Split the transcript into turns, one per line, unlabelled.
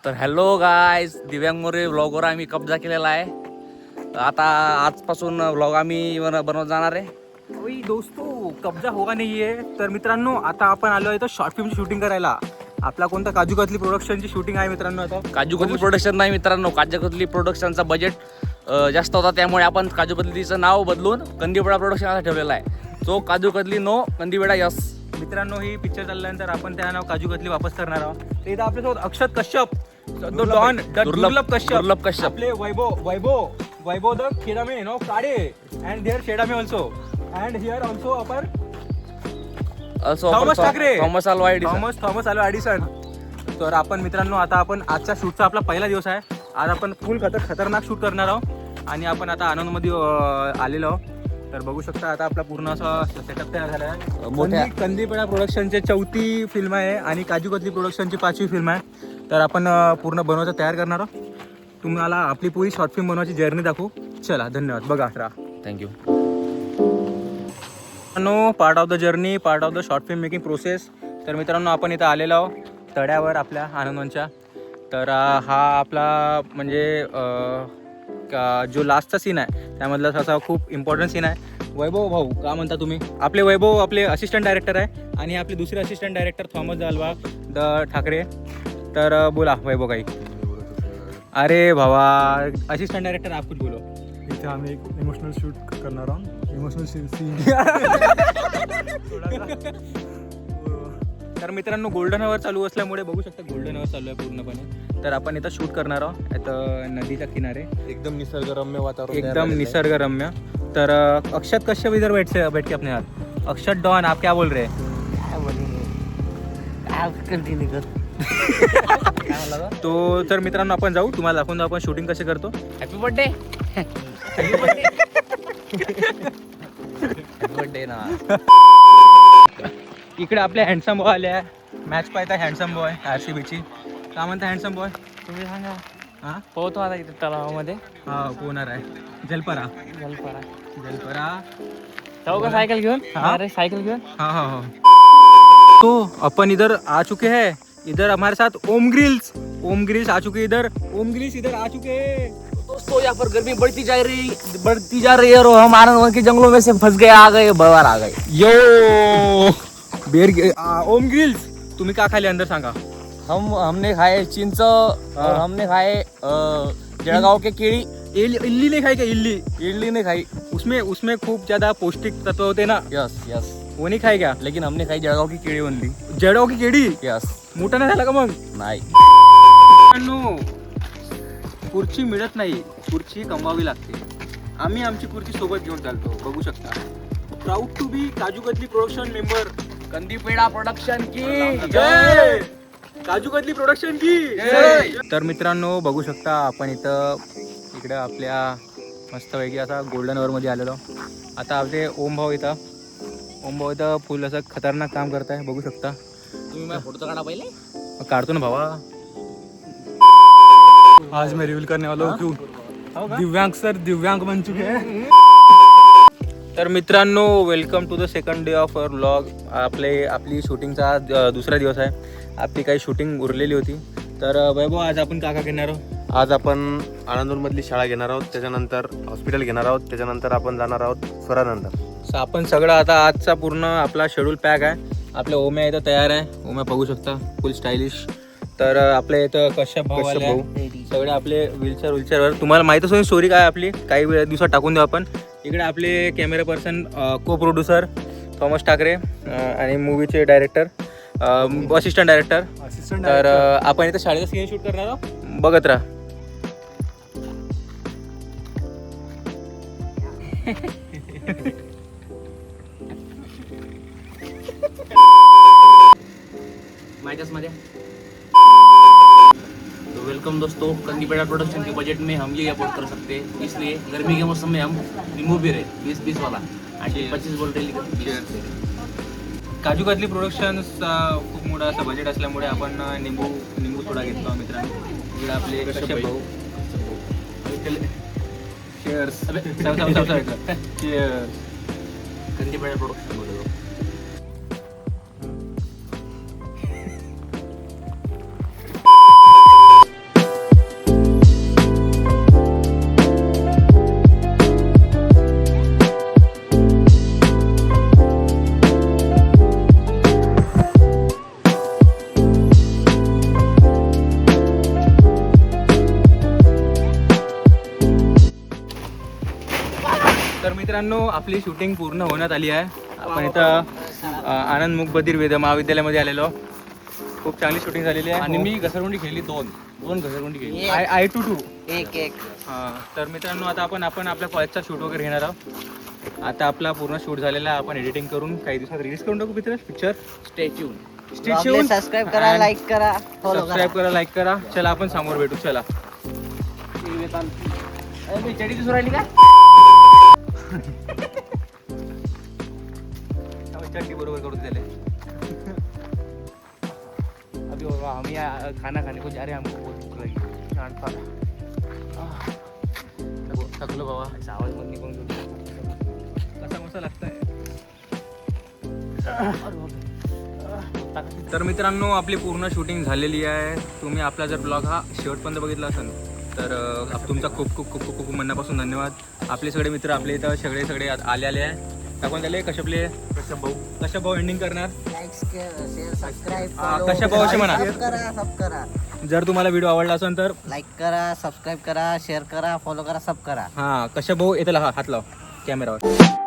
तर hello guys, दिव्यांग मोरे व्लॉगवर आम्ही कब्जा केलेला आहे. आता आजपासून व्लॉग आम्ही बनवत जाणार आहे.
ओय दोस्तो, कब्जा होगा नाही आहे. तर मित्रांनो, आता आपण आलो आहे तर शॉर्ट फिल्मची शूटिंग करायला. आपला कोणता काजू कतली प्रोडक्शनची शूटिंग आहे मित्रांनो. आता
काजू कतली प्रोडक्शन नाही मित्रांनो, काजू कतली प्रोडक्शनचा बजेट जास्त होता, त्यामुळे आपण काजू कतलीचं नाव बदलून कंदीपेढा प्रोडक्शन असा ठेवलेला आहे. सो काजू कतली नो कंदीपेढा यस.
मित्रांनो, ही पिक्चर चालल्यानंतर आपण त्या नाव काजू कतली वापस करणार आहोत. तर इथं आपल्यासोबत अक्षत कश्यप, डॉन दुर्लभ कश्यप, आपले वैभव द खेडामे नो काडे अँड देअर खेडामे ऑल्सो अँड हिअर ऑल्सो आपण Thomas Thackeray,
Thomas
Alva Edison. तर आपण मित्रांनो, आता आपण आजच्या शूटचा आपला पहिला दिवस आहे. आज आपण फुल खतरनाक शूट करणार आहोत आणि आपण आता आनंदमध्ये आलेलो आहोत. तर बघू शकता आता आपला पूर्ण असा सेटअप तयार झाला आहे. कंदीपेढा प्रोडक्शनची 4थी फिल्म आहे आणि काजू कतली प्रोडक्शनची 5वी फिल्म आहे. तर आपण पूर्ण बनवायचं तयार करणार आहोत. तुम्हाला आपली पुरी शॉर्ट फिल्म बनवायची जर्नी दाखवू. चला, धन्यवाद. बघा
थँक्यू.
मित्रांनो, part of the journey, part of the short film making process. तर मित्रांनो, आपण इथं आलेलो आहोत तळ्यावर आपल्या आनंदवनच्या. तर हा आपला म्हणजे जो लास्टचा सीन आहे त्यामधला असा खूप इम्पॉर्टंट सीन आहे. वैभव भाऊ का म्हणता तुम्ही? आपले वैभव आपले असिस्टंट डायरेक्टर आहे आणि आपले दुसरे assistant director Thomas Alva Thackeray. तर बोला वैभव काही. अरे भावा, असिस्टंट डायरेक्टर आप कुछ बोलो.
इथे आम्ही एक इमोशनल शूट करणार आहोत. Emotional scene.
तर मित्रांनो, गोल्डन अवर चालू असल्यामुळे बघू शकता गोल्डन अवर चालू आहे पूर्णपणे. तर आपण इथं शूट करणार आहोत इथं नदीच्या किनारे.
एकदम निसर्गरम्य वातावरण.
एकदम निसर्गरम्य. तर अक्षत कश्यप इधर बैठ के अपने हाथ. अक्षत डॉन, आप क्या बोल रहे हैं? तो तर मित्रांनो, आपण जाऊ, तुम्हाला दाखवून आपण शूटिंग कसे करतो.
Happy birthday. हॅपी बर्थडे ना.
इकडे आपले हँडसम बॉय आले आहे. मॅच पाहता हँडसम बॉय RCBची. का म्हणता हँडसम बॉय?
तुम्ही सांगा.
हां
पोहतो आता इथे तलावामध्ये.
हा, पोहणार आहे. जलपरा
जाऊ का सायकल घेऊन?
हाँ?
अरे सायकल घेऊन.
हाँ. तो अपन इधर आ चुके हैं. इधर हमारे साथ ओम ग्रिल्स आ चुके. इधर आ चुके हैं.
दोस्तों, यहाँ पर गर्मी बढ़ती जा रही है और हम आनंदवन के जंगलों में से फंस गए, बाहर आ गए.
यो ओम ग्रिल्स, तुम्ही का खाली अंदर सांगा.
हमने खाए चिंच और हमने खाए जळगाव के केळी.
इल्ली नहीं खाई क्या?
इडली नहीं खाई.
उसमें खूप ज्यादा पौष्टिक तत्व होते ना.
यस.
वो नहीं खाई क्या?
लेकिन हमने खाई जळगाव की केळी ओनली.
जळगाव की केळी.
यस.
मोठा नाही झाला का मग?
नाही.
खुर्ची मिळत नाही, खुर्ची कमवावी लागते. आम्ही आमची खुर्ची सोबत घेऊन चालतो. बघू शकता. Proud to be kaju katli production member.
Kandi pedha production की
जय. काजू कतली प्रोडक्शन की जय. तर मित्रांनो, बघू शकता आपण इकडे आपल्या मस्तपैकी असा गोल्डन अवर मध्ये आलेलो. आता आपले ओम भाऊ इथं फुल असं खतरनाक काम करताय. बघू शकता.
तुम्ही माझा फोटो काढा पहिले.
काढतो ना भावा.
आज मैं रिवील करने वाला हूँ क्यों दिव्यांग बन चुके हैं.
तर मित्रांनो, welcome to the second day of our vlog. आपली शूटिंगचा दुसरा दिवस आहे. आपली काही शूटिंग उरलेली होती. तर वैभव, आज आपण का घेणार आहोत?
आज आपण आनंदवनमधली शाळा घेणार आहोत, त्याच्यानंतर हॉस्पिटल घेणार आहोत, त्याच्यानंतर आपण जाणार आहोत स्वरानंतर.
सो आपण सगळं आता आजचा पूर्ण आपला शेड्यूल पॅक आहे. आपल्या ओम्या इथं तयार आहे. ओम्या बघू शकता, फुल स्टायलिश. तर आपल्या इथं कश्यप भाऊ आले आहे. सगळे आपले व्हीलचेअरवर. तुम्हाला माहीतच होईल स्टोरी काय आपली. काही दिवसात टाकून देऊ आपण. इकडे आपले कॅमेरा पर्सन, को प्रोड्युसर थॉमस ठाकरे आणि मूवीचे डायरेक्टर, असिस्टंट डायरेक्टर. तर आपण इथं शाळेचा सीन शूट करणार आहोत. बघत राहा.
मध्ये. तो वेलकम दोस्तों, कंदीपेढा प्रोडक्शन के बजट में हम ये अफोर्ड कर सकते हैं, इसलिए गर्मी के मौसम में हम नींबू भी रहे 20 वाला आणि 25 बोल रही.
काजू कतली प्रोडक्शन्स खूप मोठा असं बजेट असल्यामुळे आपण निंबू थोडा घेतलो मित्रांनो. इकडे आपले कश्यप भाऊ. चीअर्स.
कंदीपेढा प्रोडक्शन मध्ये.
मित्रांनो आपली शूटिंग पूर्ण होण्यात आली आहे. आपण इथं आनंद मूक बधीर वेद महाविद्यालयामध्ये आलेलो. खूप चांगली शूटिंग झालेली आहे.
आणि मी घसरगुंडी खेळली दोन घसरगुंडी खेळली.
I2-2
एक
हां. तर मित्रांनो आता आपण आपल्या कॉलेजचा शूट वगैरे घेणार आहोत. आता आपला पूर्ण शूट झालेला आहे. आपण एडिटिंग करून काही दिवसात रिलीज करून टाकू मित्र पिक्चर.
स्टॅच्यू
सबस्क्राईब करा, लाईक करा, फॉलो करा.
सबस्क्राईब करा, लाईक करा. चला आपण समोर भेटू. चला.
मी चडी दिसून राहिली का?
चड्डी बरोबर करून दिले.
अभी होगा हम यहाँ खाना खाने को जा रहे हैं. हमको बहुत भूख लगी.
थकलो बाबा.
आवाज मत निघून
कसा मसा लागतंय. तर मित्रांनो आपली पूर्ण शूटिंग झालेली आहे. तुम्ही आपला जर ब्लॉग हा शेवटपर्यंत बघितला असेल तर तुमचा खूप खूप खूप खूप खूप मनापासून धन्यवाद. आपले सगळे मित्र आपले इथं सगळे आले आहे. टाकून झाले कशपले कशा भाऊ एंडिंग करणार.
लाईक, शेअर, सबस्क्राईब,
कशा भाऊ असे म्हणा.
सब करा.
जर तुम्हाला व्हिडिओ आवडला असेल तर
लाईक करा, सबस्क्राईब करा, शेअर करा, फॉलो करा, सब करा.
हां कशा भाऊ येते हात लाव कॅमेरावर.